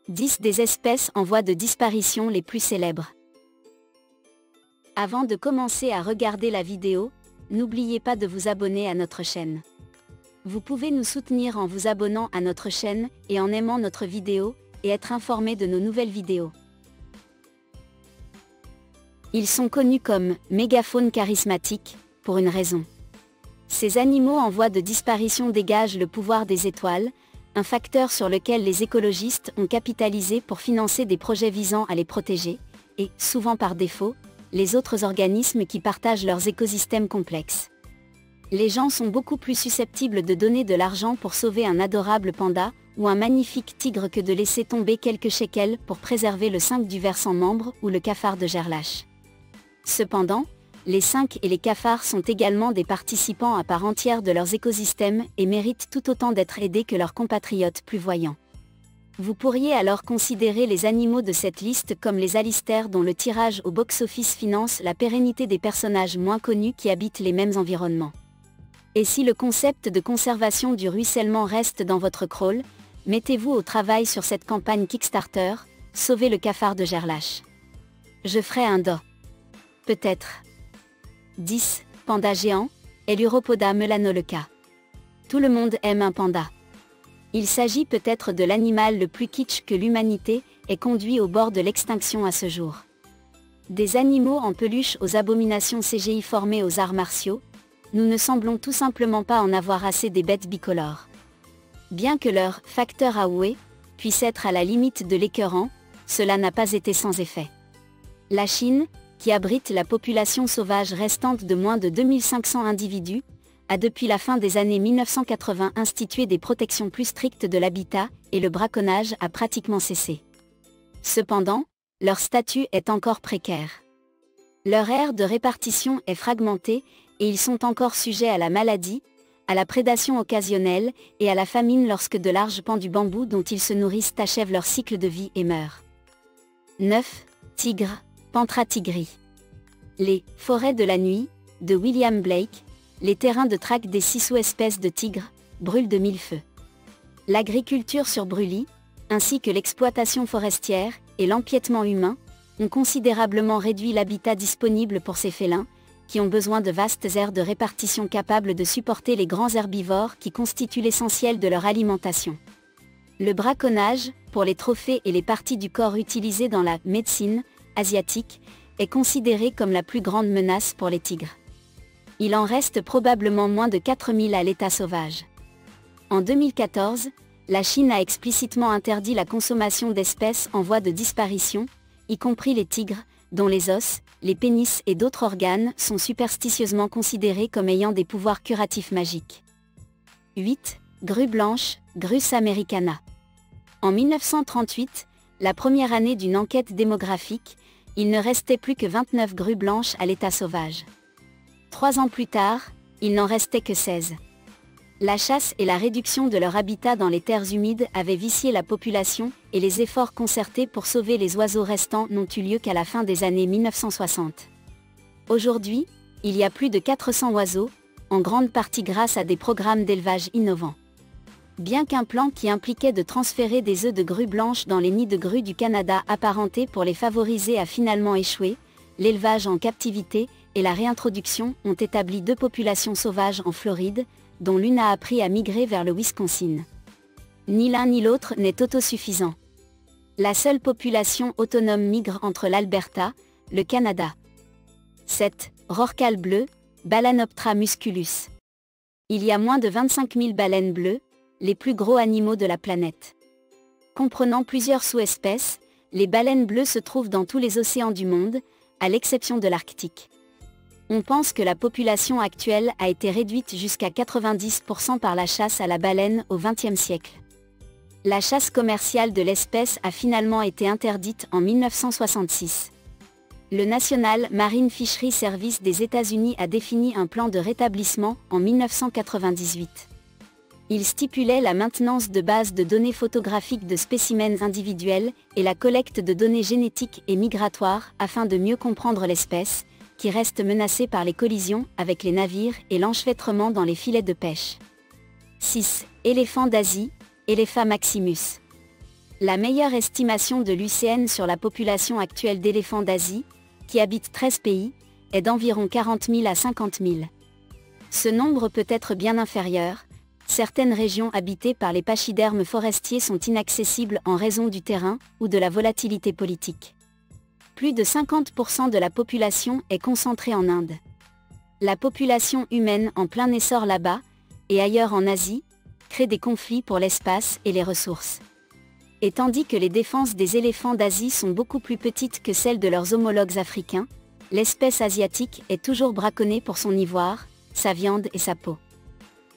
10 des espèces en voie de disparition les plus célèbres. Avant de commencer à regarder la vidéo, n'oubliez pas de vous abonner à notre chaîne. Vous pouvez nous soutenir en vous abonnant à notre chaîne et en aimant notre vidéo, et être informé de nos nouvelles vidéos. Ils sont connus comme mégafaune charismatique, pour une raison. Ces animaux en voie de disparition dégagent le pouvoir des étoiles, un facteur sur lequel les écologistes ont capitalisé pour financer des projets visant à les protéger, et, souvent par défaut, les autres organismes qui partagent leurs écosystèmes complexes. Les gens sont beaucoup plus susceptibles de donner de l'argent pour sauver un adorable panda, ou un magnifique tigre que de laisser tomber quelques shekels pour préserver le 5 du ver sans membre ou le cafard de Gerlache. Cependant, les 5 et les cafards sont également des participants à part entière de leurs écosystèmes et méritent tout autant d'être aidés que leurs compatriotes plus voyants. Vous pourriez alors considérer les animaux de cette liste comme les alistères dont le tirage au box-office finance la pérennité des personnages moins connus qui habitent les mêmes environnements. Et si le concept de conservation du ruissellement reste dans votre crawl, mettez-vous au travail sur cette campagne Kickstarter, Sauvez le cafard de Gerlache. Je ferai un dos. Peut-être. 10. Panda géant, Eluropoda melanoleuca. Tout le monde aime un panda. Il s'agit peut-être de l'animal le plus kitsch que l'humanité ait conduit au bord de l'extinction à ce jour. Des animaux en peluche aux abominations CGI formées aux arts martiaux, nous ne semblons tout simplement pas en avoir assez des bêtes bicolores. Bien que leur « facteur Aoué » puisse être à la limite de l'écœurant, cela n'a pas été sans effet. La Chine, qui abrite la population sauvage restante de moins de 2500 individus, a depuis la fin des années 1980 institué des protections plus strictes de l'habitat, et le braconnage a pratiquement cessé. Cependant, leur statut est encore précaire. Leur aire de répartition est fragmentée, et ils sont encore sujets à la maladie, à la prédation occasionnelle, et à la famine lorsque de larges pans du bambou dont ils se nourrissent achèvent leur cycle de vie et meurent. 9. Tigre, Panthera tigri. Les « forêts de la nuit » de William Blake, les terrains de traque des 6 sous-espèces de tigres, brûlent de mille feux. L'agriculture sur brûlis, ainsi que l'exploitation forestière et l'empiètement humain, ont considérablement réduit l'habitat disponible pour ces félins, qui ont besoin de vastes aires de répartition capables de supporter les grands herbivores qui constituent l'essentiel de leur alimentation. Le braconnage, pour les trophées et les parties du corps utilisées dans la « médecine » asiatique, est considéré comme la plus grande menace pour les tigres. Il en reste probablement moins de 4000 à l'état sauvage. En 2014, la Chine a explicitement interdit la consommation d'espèces en voie de disparition, y compris les tigres, dont les os, les pénis et d'autres organes sont superstitieusement considérés comme ayant des pouvoirs curatifs magiques. 8. Grue blanche, Grus americana. En 1938, la première année d'une enquête démographique, il ne restait plus que 29 grues blanches à l'état sauvage. 3 ans plus tard, il n'en restait que 16. La chasse et la réduction de leur habitat dans les terres humides avaient vicié la population, et les efforts concertés pour sauver les oiseaux restants n'ont eu lieu qu'à la fin des années 1960. Aujourd'hui, il y a plus de 400 oiseaux, en grande partie grâce à des programmes d'élevage innovants. Bien qu'un plan qui impliquait de transférer des œufs de grues blanches dans les nids de grues du Canada apparentés pour les favoriser a finalement échoué, l'élevage en captivité et la réintroduction ont établi 2 populations sauvages en Floride, dont l'une a appris à migrer vers le Wisconsin. Ni l'un ni l'autre n'est autosuffisant. La seule population autonome migre entre l'Alberta, le Canada. 7. Rorqual bleu, Balanoptera musculus. Il y a moins de 25 000 baleines bleues, les plus gros animaux de la planète. Comprenant plusieurs sous-espèces, les baleines bleues se trouvent dans tous les océans du monde, à l'exception de l'Arctique. On pense que la population actuelle a été réduite jusqu'à 90% par la chasse à la baleine au XXe siècle. La chasse commerciale de l'espèce a finalement été interdite en 1966. Le National Marine Fishery Service des États-Unis a défini un plan de rétablissement en 1998. Il stipulait la maintenance de bases de données photographiques de spécimens individuels et la collecte de données génétiques et migratoires afin de mieux comprendre l'espèce, qui reste menacée par les collisions avec les navires et l'enchevêtrement dans les filets de pêche. 6. Éléphant d'Asie, Elepha maximus. La meilleure estimation de l'UICN sur la population actuelle d'éléphants d'Asie, qui habitent 13 pays, est d'environ 40 000 à 50 000. Ce nombre peut être bien inférieur. Certaines régions habitées par les pachydermes forestiers sont inaccessibles en raison du terrain ou de la volatilité politique. Plus de 50% de la population est concentrée en Inde. La population humaine en plein essor là-bas, et ailleurs en Asie, crée des conflits pour l'espace et les ressources. Et tandis que les défenses des éléphants d'Asie sont beaucoup plus petites que celles de leurs homologues africains, l'espèce asiatique est toujours braconnée pour son ivoire, sa viande et sa peau.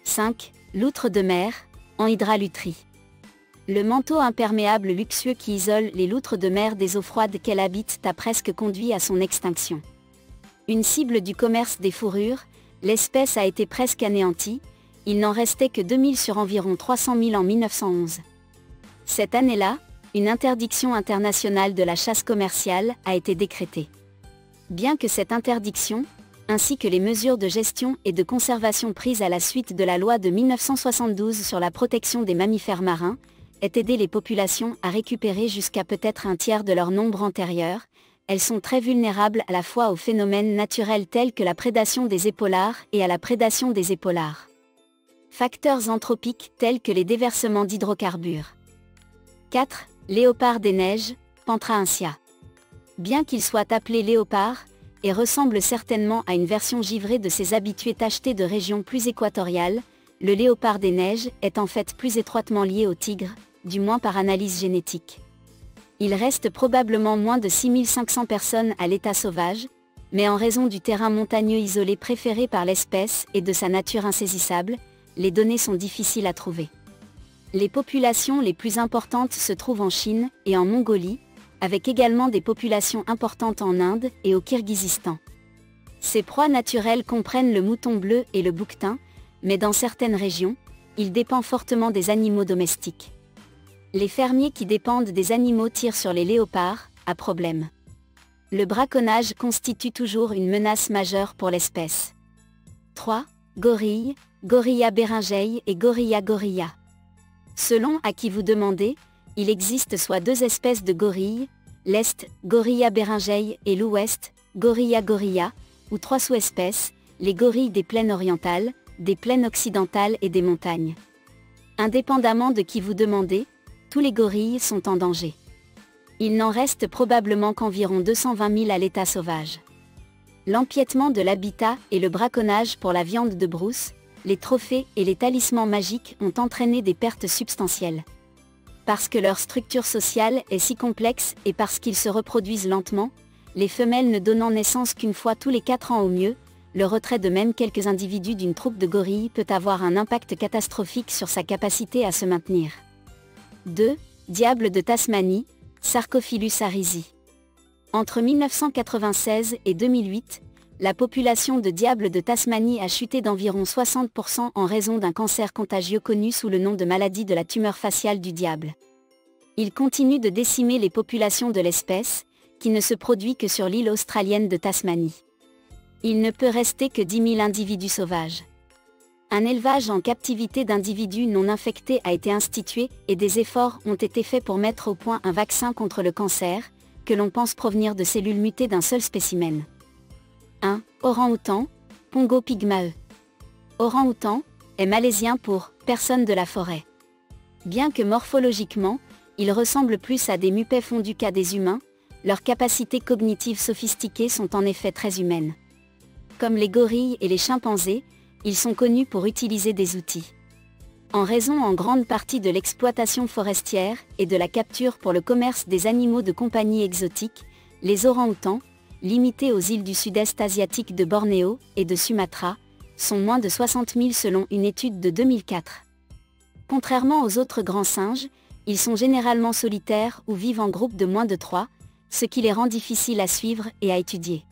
5. Loutre de mer, Anhydra-lutri. Le manteau imperméable luxueux qui isole les loutres de mer des eaux froides qu'elles habitent a presque conduit à son extinction. Une cible du commerce des fourrures, l'espèce a été presque anéantie, il n'en restait que 2000 sur environ 300 000 en 1911. Cette année-là, une interdiction internationale de la chasse commerciale a été décrétée. Bien que cette interdiction, ainsi que les mesures de gestion et de conservation prises à la suite de la loi de 1972 sur la protection des mammifères marins, aient aidé les populations à récupérer jusqu'à peut-être un tiers de leur nombre antérieur, elles sont très vulnérables à la fois aux phénomènes naturels tels que la prédation des épaulards et à la prédation des épaulards. Facteurs anthropiques tels que les déversements d'hydrocarbures. 4. Léopard des neiges, Panthracia. Bien qu'il soit appelé léopard, et ressemble certainement à une version givrée de ses habitués tachetés de régions plus équatoriales, le léopard des neiges est en fait plus étroitement lié au tigre, du moins par analyse génétique. Il reste probablement moins de 6500 personnes à l'état sauvage, mais en raison du terrain montagneux isolé préféré par l'espèce et de sa nature insaisissable, les données sont difficiles à trouver. Les populations les plus importantes se trouvent en Chine et en Mongolie, avec également des populations importantes en Inde et au Kirghizistan. Ces proies naturelles comprennent le mouton bleu et le bouquetin, mais dans certaines régions, il dépend fortement des animaux domestiques. Les fermiers qui dépendent des animaux tirent sur les léopards, à problème. Le braconnage constitue toujours une menace majeure pour l'espèce. 3. Gorille, Gorilla beringei et Gorilla gorilla. Selon à qui vous demandez, il existe soit deux espèces de gorilles, l'Est, Gorilla beringei et l'Ouest, Gorilla gorilla, ou trois sous-espèces, les gorilles des plaines orientales, des plaines occidentales et des montagnes. Indépendamment de qui vous demandez, tous les gorilles sont en danger. Il n'en reste probablement qu'environ 220 000 à l'état sauvage. L'empiètement de l'habitat et le braconnage pour la viande de brousse, les trophées et les talismans magiques ont entraîné des pertes substantielles. Parce que leur structure sociale est si complexe et parce qu'ils se reproduisent lentement, les femelles ne donnant naissance qu'une fois tous les 4 ans au mieux, le retrait de même quelques individus d'une troupe de gorilles peut avoir un impact catastrophique sur sa capacité à se maintenir. 2. Diable de Tasmanie, Sarcophilus harisi. Entre 1996 et 2008, la population de diables de Tasmanie a chuté d'environ 60% en raison d'un cancer contagieux connu sous le nom de maladie de la tumeur faciale du diable. Il continue de décimer les populations de l'espèce, qui ne se produit que sur l'île australienne de Tasmanie. Il ne peut rester que 10 000 individus sauvages. Un élevage en captivité d'individus non infectés a été institué et des efforts ont été faits pour mettre au point un vaccin contre le cancer, que l'on pense provenir de cellules mutées d'un seul spécimen. 1. Orang-outan, Pongo pygmae. Orang-outan est malaisien pour « personne de la forêt ». Bien que morphologiquement, ils ressemblent plus à des mupets fondus qu'à des humains, leurs capacités cognitives sophistiquées sont en effet très humaines. Comme les gorilles et les chimpanzés, ils sont connus pour utiliser des outils. En raison en grande partie de l'exploitation forestière et de la capture pour le commerce des animaux de compagnie exotiques, les orang-outans, limités aux îles du sud-est asiatique de Bornéo et de Sumatra, sont moins de 60 000 selon une étude de 2004. Contrairement aux autres grands singes, ils sont généralement solitaires ou vivent en groupe de moins de 3, ce qui les rend difficiles à suivre et à étudier.